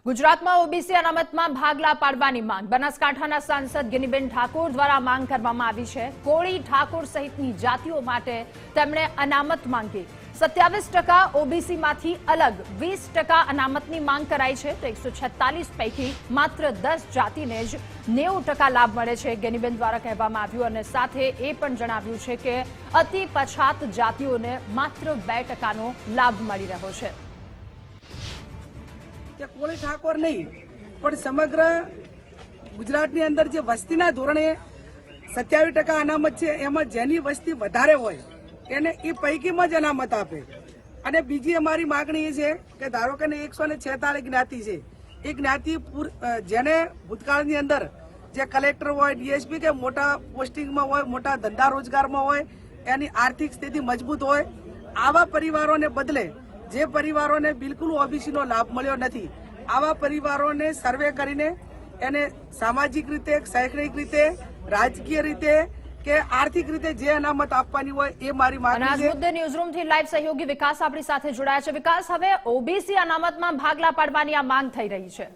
ગુજરાતમાં ઓબીસી અનામતમાં ભાગલા પાડવાની માંગ બનાસકાંઠાના સાંસદ ગિનીબેન ઠાકોર દ્વારા માંગ કરવામાં આવી છે। કોળી ઠાકોર સહિતની જાતિઓ માટે તેમણે અનામત માંગી। 27% ઓબીસીમાંથી અલગ 20% અનામતની માંગ કરાઈ છે તો 146 પૈકી માત્ર 10 જાતિને જ 90% લાભ મળે છે ગિનીબેન દ્વારા કહેવામાં આવ્યું અને સાથે એ પણ જણાવ્યું છે કે અતિ પછાત જાતિઓને માત્ર 2%નો લાભ મળી રહ્યો છે। કે કોળી ઠાકોર નહીં પણ સમગ્ર ગુજરાતની અંદર જે વસ્તીના ધોરણે 27% અનામત છે એમાં જેની વસ્તી વધારે હોય એને એ પૈકીમાં જ અનામત આપે। અને બીજી અમારી માગણી એ છે કે ધારો કે 146 જ્ઞાતિ છે એ જ્ઞાતિ જેને ભૂતકાળની અંદર જે કલેક્ટર હોય ડીએસપી કે મોટા પોસ્ટિંગમાં હોય મોટા ધંધા રોજગારમાં હોય એની આર્થિક સ્થિતિ મજબૂત હોય આવા પરિવારોને બદલે જે પરિવારોને બિલકુલ ઓબીસીનો લાભ મળ્યો નથી આવા પરિવારોને સર્વે કરીને એને સામાજિક રીતે શૈક્ષણિક રીતે રાજકીય રીતે કે આર્થિક રીતે જે અનામત આપવાની હોય એ મારી માંગણી છે। મુદ્દે ન્યૂઝરૂમથી લાઈવ સહયોગી વિકાસ આપણી સાથે જોડાયા છે। વિકાસ, હવે ઓબીસી અનામતમાં ભાગલા પાડવાની આ માંગ થઈ રહી છે।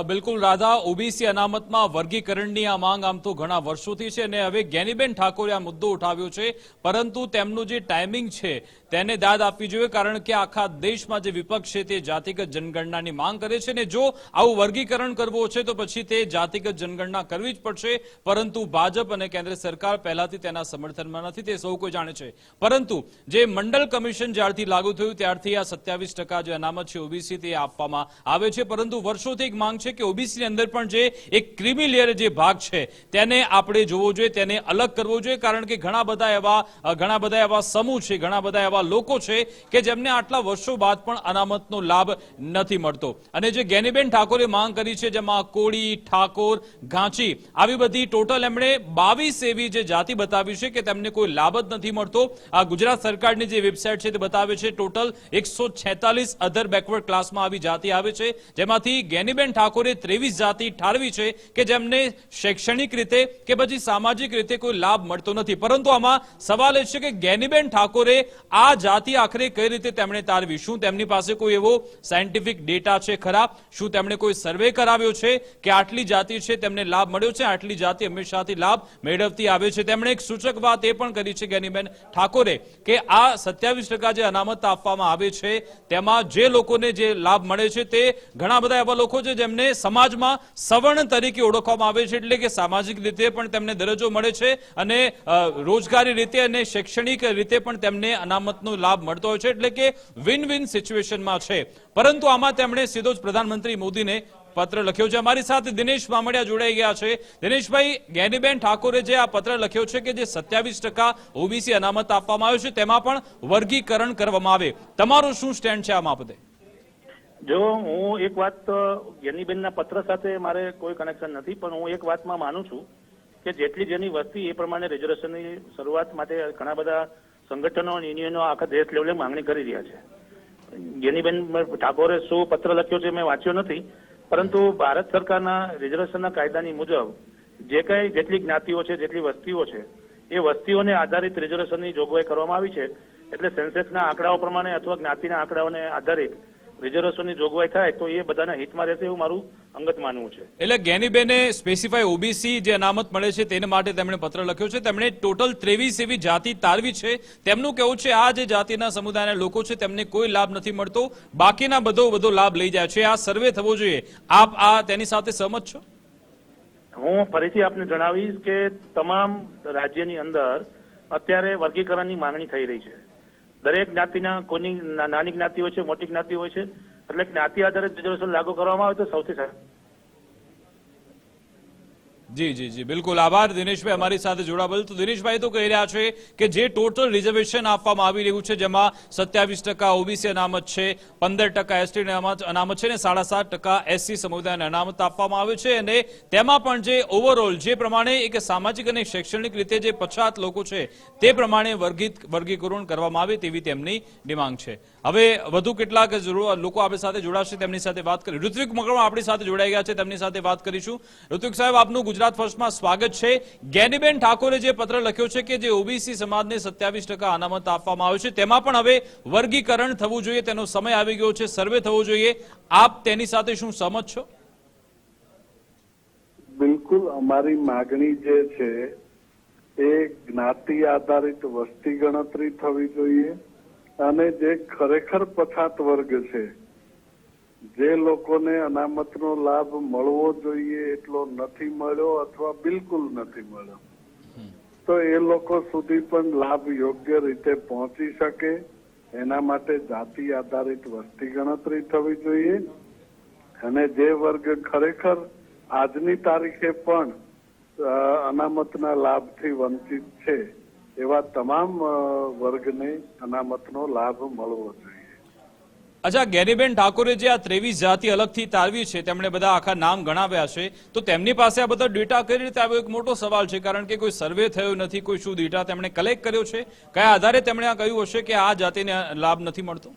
બિલકુલ રાધા, ઓબીસી અનામતમાં વર્ગીકરણની આ માંગ આમ તો ઘણા વર્ષોથી છે અને હવે ગેનીબેન ઠાકોરે આ મુદ્દો ઉઠાવ્યો છે, પરંતુ તેમનું જે ટાઈમિંગ છે તેને દાદ આપવી જોઈએ કારણ કે આખા દેશમાં જે વિપક્ષ છે તે જાતિગત જનગણનાની માંગ કરે છે અને જો આવું વર્ગીકરણ કરવું છે તો પછી તે જાતિગત જનગણના કરવી જ પડશે, પરંતુ ભાજપ અને કેન્દ્ર સરકાર પહેલાથી તેના સમર્થનમાં નથી, તે સૌ કોઈ જાણે છે। પરંતુ જે મંડળ કમિશન જ્યારથી લાગુ થયું ત્યારથી આ 27% જે અનામત છે ઓબીસી તે આપવામાં આવે છે, પરંતુ વર્ષોથી એક માંગ છે કે ઓબીસી ની અંદર પણ જે એક ક્રીમી લેયર જે ભાગ છે તેને આપણે જોવો જોઈએ, તેને અલગ કરવો જોઈએ કારણ કે ઘણા બધા એવા સમૂહ છે, ઘણા બધા એવા લોકો છે કે જેમને આટલા વર્ષો બાદ પણ અનામતનો લાભ નથી મળતો। અને જે ગેનીબેન ઠાકોરે માંગ કરી છે જેમાં કોળી, ઠાકોર, ઘાંચી આવી બધી ટોટલ એમણે 22 એવી જે જાતિ બતાવી છે કે તેમને કોઈ લાભ જ નથી મળતો। આ ગુજરાત સરકારની જે વેબસાઇટ છે તે બતાવે છે ટોટલ 146 અધર બેકવર્ડ ક્લાસમાં આવી જાતિ આવે છે જેમાંથી ગેનીબેન ઠાકોરે 23 જાતિ ઠારવી છે કે જેમને શૈક્ષણિક રીતે કે પછી સામાજિક રીતે કોઈ લાભ મળતો નથી। પરંતુ આમાં સવાલ એ છે કે ગેનીબેન ઠાકોરે આ જાતિ આખરે કઈ રીતે તેમણે તારવી? શું તેમની પાસે કોઈ એવો સાયન્ટિફિક ડેટા છે ખરા? શું તેમણે કોઈ સર્વે કરાવ્યો છે કે આટલી જાતિ છે તેમને લાભ મળ્યો છે, આટલી જાતિ હંમેશાથી લાભ મેળવતી આવે છે? તેમણે એક સૂચક વાત એ પણ કરી છે ગેનીબેન ઠાકોરે કે આ 27% જે અનામત આપવામાં આવે છે તેમાં જે લોકોને જે લાભ મળે છે તે ઘણા બધા એવા લોકો છે જેમને સમાજમાં સવર્ણ તરીકે ઓળખવામાં આવે છે, એટલે કે સામાજિક રીતે પણ તેમને દરજ્જો મળે છે અને રોજગારી રીતે અને શૈક્ષણિક રીતે પણ તેમને અનામતનો લાભ મળતો હોય છે, એટલે કે વિન વિન સિચ્યુએશનમાં છે। પરંતુ આમાં તેમણે સીધો જ પ્રધાનમંત્રી મોદીને પત્ર લખ્યો છે। અમારી સાથે દિનેશ મામડિયા જોડાઈ ગયા છે। દિનેશભાઈ, ગેનીબેન ઠાકોરે જે આ પત્ર લખ્યો છે કે જે 27% ઓબીસી અનામત આપવામાં આવ્યો છે તેમાં પણ વર્ગીકરણ કરવામાં આવે, તમારું શું સ્ટેન્ડ છે આ બાબતે? જો હું એક વાત ગેનીબેનના પત્ર સાથે મારે કોઈ કનેક્શન નથી, પણ હું એક વાતમાં માનું છું કે જેટલી જેની વસ્તી એ પ્રમાણે રિઝર્વેશનની શરૂઆત માટે ઘણા બધા સંગઠનો અને યુનિયનો આખા દેશ લેવલે માંગણી કરી રહ્યા છે। ગેનીબેન ઠાકોરે શું પત્ર લખ્યો છે મેં વાંચ્યો નથી, પરંતુ ભારત સરકારના રિઝર્વેશનના કાયદાની મુજબ જેટલી જ્ઞાતિઓ છે, જેટલી વસ્તીઓ છે એ વસ્તીઓને આધારિત રિઝર્વેશનની જોગવાઈ કરવામાં આવી છે। એટલે સેન્સેક્સના આંકડાઓ પ્રમાણે અથવા જ્ઞાતિના આંકડાઓને આધારિત રિઝર્વેશનની જોગવાઈ થાય તો એ બધાના હિતમાં રહેશે એવું મારું અંગત માનવું છે। એટલે ગેનીબેને સ્પેસિફાઈ ઓબીસી જે અનામત મળે છે તેને માટે તેમણે પત્ર લખ્યો છે, તેમણે ટોટલ 23 એવી જાતિ તારવી છે। તેમનું કહેવું છે આ જે જાતિના સમુદાયના લોકો છે તેમને કોઈ લાભ નથી મળતો, બાકીના બધો લાભ લઈ જાય છે, આ સર્વે થવો જોઈએ। આપ આ તેની સાથે સહમત છો? હું ફરીથી આપને જણાવીશ કે તમામ રાજ્યની અંદર અત્યારે વર્ગીકરણની માંગણી થઈ રહી છે। દરેક જ્ઞાતિના કોઈની નાની જ્ઞાતિ હોય છે, મોટી જ્ઞાતિ હોય છે, એટલે જ્ઞાતિ આધારિત રિઝર્વેશન લાગુ કરવામાં આવે તો સૌથી સારું। જી જી જી, બિલકુલ આભાર દિનેશભાઈ અમારી સાથે જોડાબલ। તો દિનેશભાઈ તો કહી રહ્યા છે કે જે ટોટલ રિઝર્વેશન આપવામાં આવી રહ્યું છે જેમાં 27% ઓબીસી અનામત છે, 15% એસટી અનામત છે ને 7.5% એસસી સમુદાયને અનામત આપવામાં આવે છે અને તેમાં પણ જે ઓવરઓલ જે પ્રમાણે એક સામાજિક અને શૈક્ષણિક રીતે જે પછાત લોકો છે તે પ્રમાણે વર્ગીકરણ કરવામાં આવે તેવી તેમની ડિમાન્ડ છે। હવે વધુ કેટલાક લોકો આપણી સાથે જોડાશે, તેમની સાથે વાત કરી। ઋત્વિક મકવાણા આપણી સાથે જોડાઈ ગયા છે, તેમની સાથે વાત કરીશું। ઋત્વિક સાહેબ, આપનું ગુજરાત ફર્સ્ટમાં સ્વાગત છે. જ્ઞાનીબેન ઠાકોરે જે પત્ર લખ્યો છે કે જે ઓબીસી સમાજને 27% અનામત આપવામાં આવ્યો છે તેમાં પણ હવે વર્ગીકરણ થવું જોઈએ, તેનો સમય આવી ગયો છે, સર્વે થવો જોઈએ. આપ તેની સાથે શું સહમત છો? બિલકુલ, અમારી માગણી જે છે એ જ્ઞાતિ આધારિત વસ્તી ગણતરી થવી જોઈએ અને જે ખરેખર પછાત વર્ગ છે, જે લોકોને અનામતનો લાભ મળવો જોઈએ એટલો નથી મળ્યો અથવા બિલકુલ નથી મળ્યો, તો એ લોકો સુધી પણ લાભ યોગ્ય રીતે પહોંચી શકે એના માટે જાતિ આધારિત વસ્તી ગણતરી થવી જોઈએ. અને જે વર્ગ ખરેખર આજની તારીખે પણ અનામતના લાભથી વંચિત છે એવા તમામ વર્ગને અનામતનો લાભ મળવો જોઈએ. અચ્છા, જ્ઞાનીબેન ઠાકોરે જે આ 23 જાતિ અલગથી તારવી છે, તેમણે બધા આખા નામ ગણાવ્યા છે, તો તેમની પાસે આ બધા ડેટા કઈ રીતે આવ્યો? એક મોટો સવાલ છે, કારણ કે કોઈ સર્વે થયો નથી, કોઈ શું ડેટા તેમણે કલેક્ટ કર્યો છે, કયા આધારે તેમણે આ કહ્યું હશે કે આ જાતિને લાભ નથી મળતો?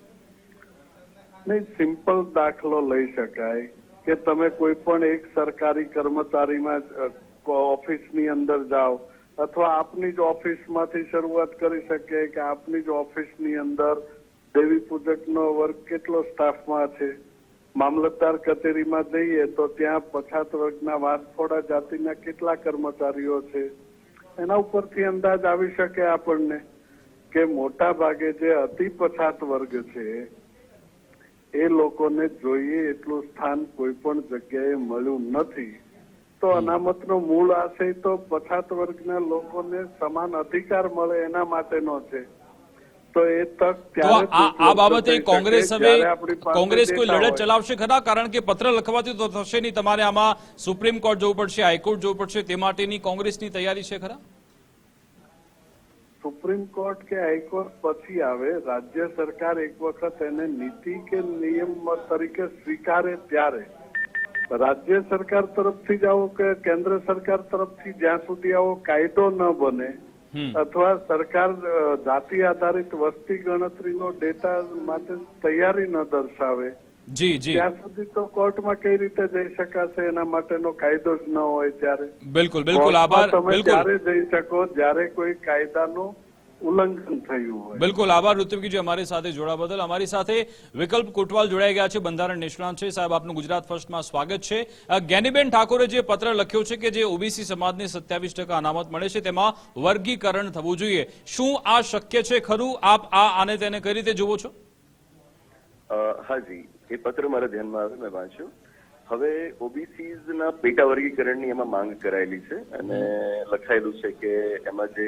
નહીં, સિમ્પલ દાખલો લઈ શકાય કે તમે કોઈ પણ એક સરકારી કર્મચારીમાં ઓફિસની અંદર જાઓ અથવા આપની જ ઓફિસમાંથી શરૂઆત કરી શકીએ કે આપની જ ઓફિસની અંદર દેવી પૂજકનો વર્ગ કેટલો સ્ટાફમાં છે. મામલતદાર કચેરીમાં જઈએ તો ત્યાં પછાત વર્ગના વાંસફોડા જાતિના કેટલા કર્મચારીઓ છે, એના ઉપરથી અંદાજ આવી શકે આપણને કે મોટા ભાગે જે અતિ પછાત વર્ગ છે એ લોકોને જોઈએ એટલું સ્થાન કોઈ પણ જગ્યાએ મળ્યું નથી. તો અનામતનો મૂળ આશય તો પછાત વર્ગના લોકોને સમાન અધિકાર મળે એના માટેનો છે. તો એ તક તો આ બાબતે કોંગ્રેસ કોઈ લડત ચલાવશે ખરા? કારણ કે પત્ર લખવાથી તો થશે નહીં, તમારે આમાં સુપ્રીમ કોર્ટ જવું પડશે, હાઈકોર્ટ જવું પડશે, તે માટેની કોંગ્રેસની તૈયારી છે ખરા? સુપ્રીમ કોર્ટ કે હાઈકોર્ટ પછી આવે, રાજ્ય સરકાર એક વખત એને નીતિ કે નિયમ તરીકે સ્વીકારે ત્યારે રાજ્ય સરકાર તરફથી જ આવો કે કેન્દ્ર સરકાર તરફથી જ્યાં સુધી આવો કાયદો ન બને અથવા સરકાર જાતિ આધારિત વસ્તી ગણતરીનો ડેટા માટે તૈયારી ન દર્શાવે ત્યાં સુધી તો કોર્ટમાં કઈ રીતે જઈ શકાશે? એના માટેનો કાયદો જ ન હોય ત્યારે. બિલકુલ બિલકુલ, આભાર. તમે ત્યારે જઈ શકો જ્યારે કોઈ કાયદાનું ઉલ્લંઘન થયું હોય. બિલકુલ આભાર ઋત્વિકજી અમારી સાથે જોડાવા બદલ. અમારી સાથે વિકલ્પ કોટવાલ જોડાઈ ગયા છે, બંધારણ નિષ્ણાંત છે. સાહેબ, આપનું ગુજરાત ફર્સ્ટમાં સ્વાગત છે. જ્ઞાનીબેન ઠાકોરે જે પત્ર લખ્યો છે કે જે ઓબીસી સમાજને 27% અનામત મળે છે તેમાં વર્ગીકરણ થવું જોઈએ, શું આ શક્ય છે ખરું? આપ આને તેને કઈ રીતે જુઓ છો? હાજી, એ પત્ર મારા ધ્યાનમાં આવે, મેં વાંચ્યો. હવે ઓબીસીઝના પેટા વર્ગીકરણની એમાં માંગ કરાયેલી છે અને લખાયેલું છે કે એમાં જે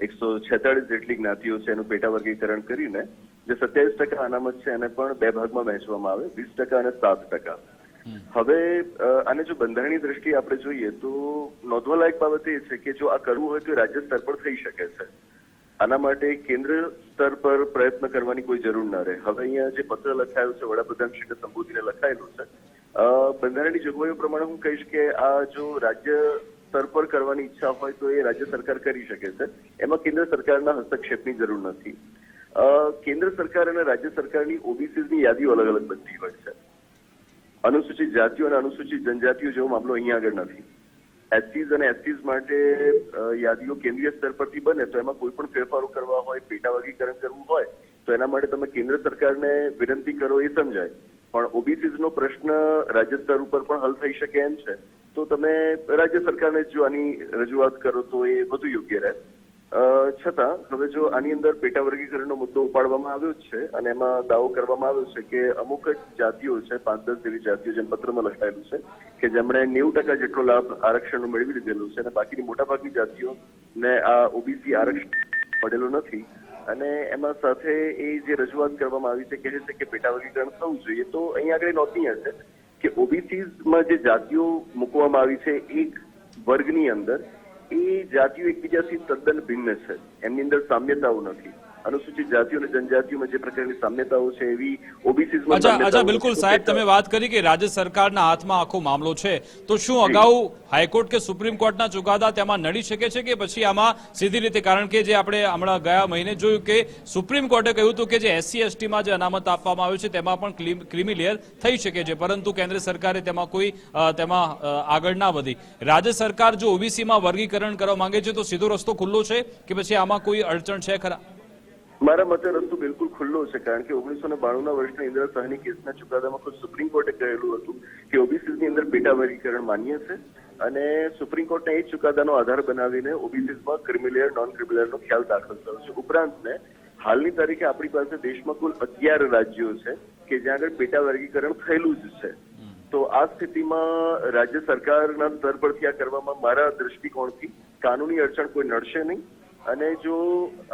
146 જેટલી જ્ઞાતિઓ છે એનું પેટા વર્ગીકરણ કરીને જે 27% અનામત છે એને પણ બે ભાગમાં વહેંચવામાં આવે, 20% અને 7%. હવે આને જો બંધારણીય દ્રષ્ટિએ આપણે જોઈએ તો નોંધવાલાયક બાબત એ છે કે જો આ કરવું હોય તો રાજ્ય સ્તર પર થઈ શકે છે. આના માટે કેન્દ્ર સ્તર પર પ્રયત્ન કરવાની કોઈ જરૂર ન રહે. હવે અહીંયા જે પત્ર લખાયો છે વડાપ્રધાનશ્રીને સંબોધીને લખાયેલું છે, બંધારણની જોગવાઈઓ પ્રમાણે હું કહીશ કે આ જો રાજ્ય સ્તર પર કરવાની ઈચ્છા હોય તો એ રાજ્ય સરકાર કરી શકે છે, એમાં કેન્દ્ર સરકારના હસ્તક્ષેપની જરૂર નથી. કેન્દ્ર સરકાર અને રાજ્ય સરકારની ઓબીસીની યાદીઓ અલગ અલગ બનતી હોય છે. અનુસૂચિત જાતિઓ અને અનુસૂચિત જનજાતિઓ જેવો મામલો અહીંયા આગળ નથી. એસસીઝ અને એસટીઝ માટે યાદીઓ કેન્દ્રીય સ્તર પરથી બને તો એમાં કોઈ પણ ફેરફારો કરવા હોય, પેટા વર્ગીકરણ કરવું હોય તો એના માટે તમે કેન્દ્ર સરકારને વિનંતી કરો એ સમજાય. પણ ઓબીસીઝનો પ્રશ્ન રાજ્ય સ્તર ઉપર પણ હલ થઈ શકે એમ છે તો તમે રાજ્ય સરકારને જો આની રજૂઆત કરો તો એ વધુ યોગ્ય રહે. છતાં હવે જો આની અંદર પેટા વર્ગીકરણનો મુદ્દો ઉપાડવામાં આવ્યો છે અને એમાં દાવો કરવામાં આવ્યો છે કે અમુક જ જાતિઓ છે, 5-10 જેવી જાતિઓ જેમ પત્રમાં લખાયેલું છે કે જેમણે 90% જેટલો લાભ આરક્ષણનું મેળવી લીધેલું છે અને બાકીની મોટાભાગની જાતિઓને આ ઓબીસી આરક્ષણ મળેલું નથી. અને એમાં સાથે એ જે રજૂઆત કરવામાં આવી છે કહે છે કે પેટા વર્ગીકરણ થવું જોઈએ. તો અહીંયા આગળ નોંધનીય છે કે ઓબીસીમાં જે જાતિઓ મૂકવામાં આવી છે એક વર્ગની અંદર, એ જાતિઓ એકબીજાથી તદ્દન ભિન્ન છે, એમની અંદર સામ્યતાઓ નથી. અનુસૂચિત જાતિઓ અને જનજાતિઓમાં જે પ્રકારની સામ્યતાઓ છે એવી ઓબીસીઝ અચ્છા બિલકુલ સાહેબ, તમે વાત કરી કે રાજ્ય સરકારના હાથમાં આખો મામલો છે, તો શું અગાઉ હાઈકોર્ટ કે સુપ્રીમ કોર્ટના ચુકાદા તેમાં નડી શકે છે કે પછી આમાં સીધી રીતે, કારણ કે જે આપણે હમણાં ગયા મહિને જોયું કે સુપ્રીમ કોર્ટે કહ્યું હતું કે જે SC ST માં જે અનામત આપવામાં આવ્યું છે તેમાં પણ ક્રિમિલિયર થઈ શકે છે, પરંતુ કેન્દ્ર સરકારે તેમાં આગળ ના વધી. રાજ્ય સરકાર જો ઓબીસીમાં વર્ગીકરણ કરવા માંગે છે તો સીધો રસ્તો ખુલ્લો છે કે પછી આમાં કોઈ અડચણ છે ખરા? મારા મતે રસ્તો બિલકુલ ખુલ્લો છે, કારણ કે 1992 વર્ષના ઇન્દિરા સહાની કેસના ચુકાદામાં ખુદ સુપ્રીમ કોર્ટે કહેલું હતું કે ઓબીસી ની અંદર પેટા વર્ગીકરણ માન્ય છે, અને સુપ્રીમ કોર્ટને એ ચુકાદાનો આધાર બનાવીને ઓબીસીમાં ક્રિમિલિયર નોન ક્રિમિલિયરનો ખ્યાલ દાખલ કર્યો છે. ઉપરાંત હાલની તારીખે આપણી પાસે દેશમાં કુલ 11 રાજ્યો છે કે જ્યાં આગળ પેટા વર્ગીકરણ થયેલું જ છે. તો આ સ્થિતિમાં રાજ્ય સરકારના સ્તર પરથી આ કરવામાં મારા દૃષ્ટિકોણથી કાનૂની અડચણ કોઈ નડશે નહીં, અને જો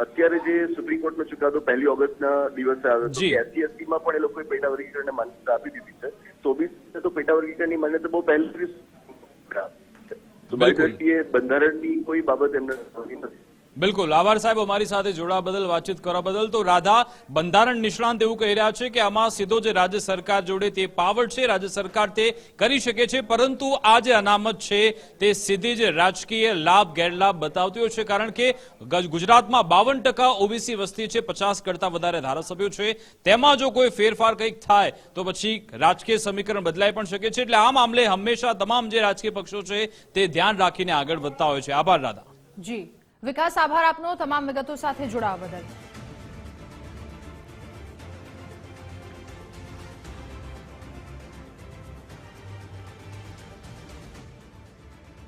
અત્યારે જે સુપ્રીમ કોર્ટનો ચુકાદો 1 ઓગસ્ટના દિવસે આવ્યો હતો કે SC ST માં પણ એ લોકોએ પેટા વર્ગીકરણને માન્યતા આપી દીધી છે, તો ઓબીસી તો પેટા વર્ગીકરણની માન્યતા બહુ પહેલેથી તો મારી દ્રષ્ટિએ બંધારણની કોઈ બાબત એમને નથી. બિલકુલ, આભાર સાહેબ અમારી સાથે જોડાવા બદલ, વાતચીત કરવા બદલ. તો રાધા, બંધારણ નિષ્ણાંત એવું કહી રહ્યા છે કે આમાં સીધો જે રાજ્ય સરકાર જોડે તે પાવર છે, રાજ્ય સરકાર તે કરી શકે છે, પરંતુ આ જે અનામત છે તે સીધી જ રાજકીય લાભ ગેરલાભ બતાવતી હોય છે, કારણ કે ગુજરાતમાં 52% ઓબીસી વસ્તી છે, 50 કરતા વધારે ધારાસભ્યો છે, તેમાં જો કોઈ ફેરફાર કંઈક થાય તો પછી રાજકીય સમીકરણ બદલાઈ પણ શકે છે. એટલે આ મામલે હંમેશા તમામ જે રાજકીય પક્ષો છે તે ધ્યાન રાખીને આગળ વધતા હોય છે. આભાર રાધા. જી વિકાસ, આભાર આપનો તમામ વિગતો સાથે જોડાવા બદલ.